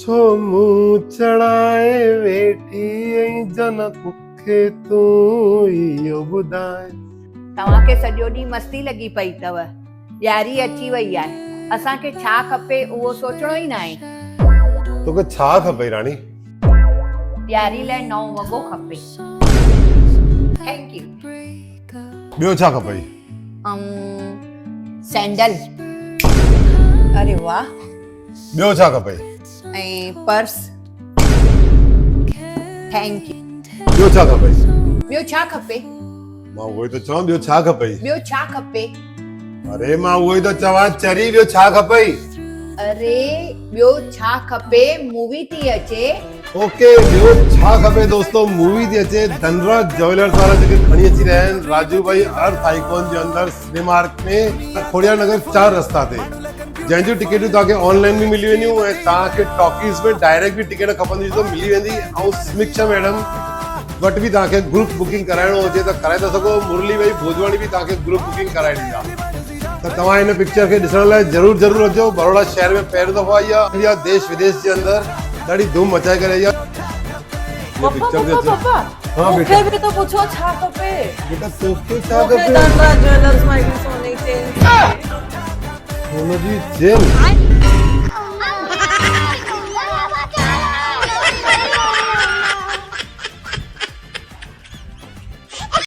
छो मुंह चढ़ाए वेठी जनक खे तू इहो ॿुधाए। तव्हांखे सॼो ॾींहुं मस्ती लॻी पई अथव, ॾियारी अची वई आहे, असांखे छा खपे उहो सोचणो ई न आहे। तोखे छा खपे राणी? ॾियारी लाइ नओं वॻो खपे। Thank U. ॿियो छा खपे? सैंडल। अरे वाह। ॿियो छा खपे? ऐं पर्स। Thank U. ॿियो छा खपे? ॿियो छा खपे? मां उहो ई त चवां, ॿियो छा खपे? ॿियो छा खपे? अरे मां उहो ई त चवां, चरी ॿियो छा खपे? अरे ॿियो छा खपे? मूवी थी अचे। ओके, ॿियो छा खपे दोस्तो? मूवी थी अचे। धनराज ज्वेलर्स वारा जेके खणी अची रहिया आहिनि राजू भाई अर्थ आइकॉन जे अंदर सिनेमार्क में खोड़िया नगर 4 रस्ता ते, जंहिंजूं टिकटूं तव्हांखे ऑनलाइन भी मिली वेंदियूं ऐं तव्हांखे टॉकीज़ में डायरेक्ट भी टिकट खपंदी त मिली वेंदी। ऐं समीक्षा मैडम वटि भी तव्हांखे ग्रुप बुकिंग कराइणो हुजे त कराए था सघो। मुरली भाई भोजवाणी भी तव्हांखे ग्रुप बुकिंग कराए ॾींदा। त तव्हां हिन पिक्चर खे ॾिसण लाइ ज़रूर अचो। बड़ौदा शहर में पहिरियों दफ़ा आई आहे, इंडिया देश विदेश जे अंदर ॾाढी धूम मचाए करे आई आहे। पापा हाँ बेटा, मूंखे बि तो पुछो छा खपे? बेटा तोखे छा मूंखे खपे? धनराज ज्वेलर्स मां हिकिड़ी सोने जी चेन सोने जी चेन?